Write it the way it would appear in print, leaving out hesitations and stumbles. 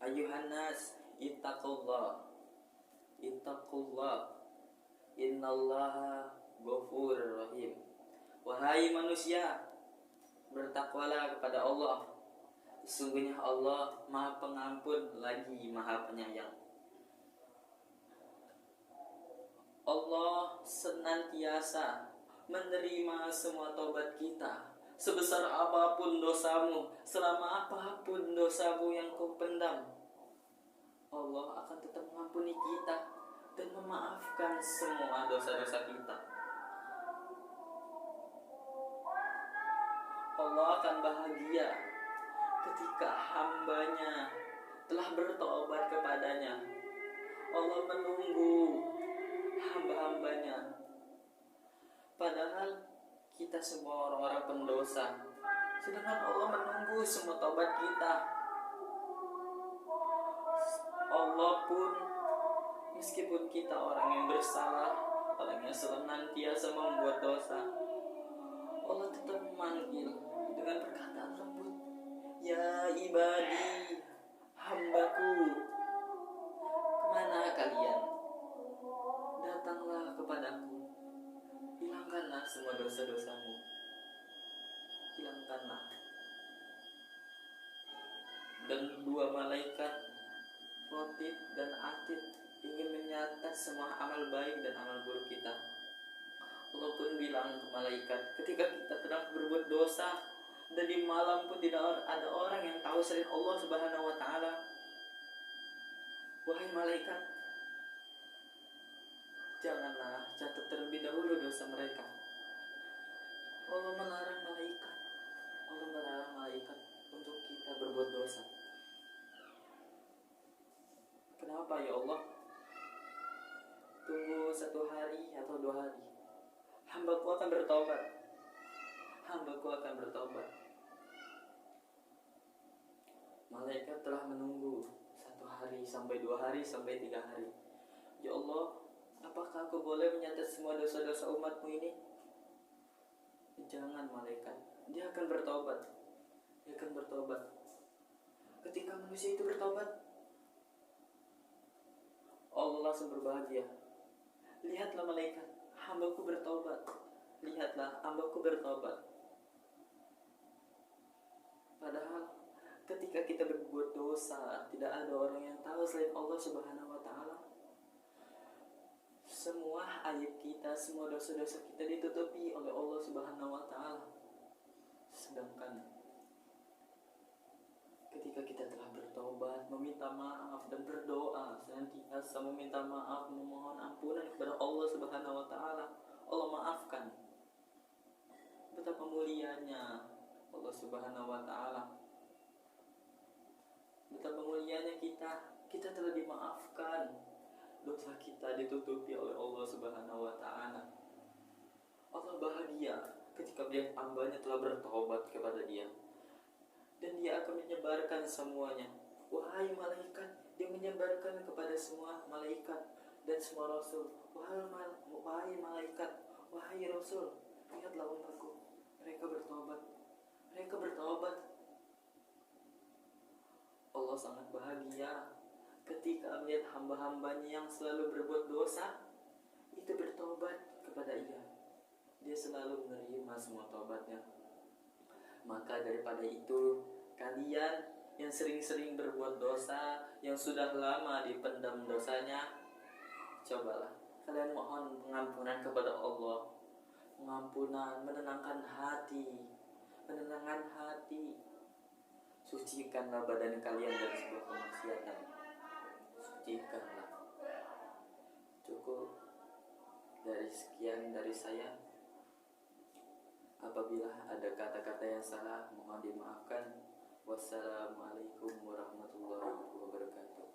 Ayuhan nas, ittaqullah, innallaha ghafurur rahim. Wahai manusia, bertakwalah kepada Allah. Sesungguhnya Allah Maha Pengampun lagi Maha Penyayang. Allah senantiasa menerima semua taubat kita. Sebesar apapun dosamu, selama apapun dosamu yang kau pendam, Allah akan tetap mengampuni kita dan memaafkan semua dosa-dosa kita. Allah akan bahagia ketika hambanya telah bertobat kepadanya. Allah menunggu hamba-hambanya. Padahal kita semua orang-orang pendosa, sedangkan Allah menunggu semua taubat kita. Allah pun, meskipun kita orang yang bersalah, orang yang senantiasa membuat dosa, Allah tetap memanggil dengan perkataan lembut, ya ibadi, hambaku, kemana kalian? Datanglah kepadaku, hilangkanlah semua dosa-dosamu, hilangkanlah. Dan dua malaikat, Rotib dan Atid, ingin menyatat semua amal baik dan amal buruk kita. Allah pun bilang ke malaikat, ketika kita sedang berbuat dosa dan di malam pun tidak ada orang yang tahu selain Allah Subhanahu wa Ta'ala, wahai malaikat, janganlah catat terlebih dahulu dosa mereka. Allah melarang malaikat untuk kita berbuat dosa. Kenapa ya Allah? Tunggu 1 hari atau 2 hari, hambaku akan bertobat. Malaikat telah menunggu 1 hari sampai 2 hari sampai 3 hari. Ya Allah, apakah aku boleh menyatat semua dosa-dosa umatmu ini? Jangan malaikat, dia akan bertobat. Ketika manusia itu bertobat, Allah langsung berbahagia. Lihatlah malaikat, hambaku bertobat. Padahal ketika kita berbuat dosa, tidak ada orang yang tahu selain Allah Subhanahu wa Ta'ala. Semua aib kita, semua dosa-dosa kita ditutupi oleh Allah Subhanahu wa Ta'ala. Sedangkan ketika kita telah bertobat, meminta maaf dan berdoa, senantiasa meminta maaf, memohon ampunan kepada Allah Subhanahu wa Ta'ala, Allah maafkan. Betapa mulianya Allah Subhanahu wa Ta'ala. Betapa mulianya kita telah dimaafkan. Dosa kita ditutupi oleh Allah Subhanahu wa Ta'ala. Allah bahagia ketika melihat hambanya telah bertobat kepada Dia, dan Dia akan menyebarkan semuanya. Wahai malaikat, Dia menyebarkan kepada semua malaikat dan semua rasul. Wahai malaikat, wahai rasul, lihatlah umatku, mereka bertobat. Allah sangat bahagia ketika melihat hamba-hambanya yang selalu berbuat dosa itu bertobat kepada Dia selalu menerima semua taubatnya. Maka daripada itu, kalian yang sering-sering berbuat dosa, yang sudah lama dipendam dosanya, cobalah kalian mohon pengampunan kepada Allah. Pengampunan, menenangkan hati. Sucikanlah badan kalian dari sebuah kemaksiatan. Sucikanlah. Cukup dari saya. Apabila ada kata-kata yang salah, mohon dimaafkan. Wassalamualaikum warahmatullahi wabarakatuh.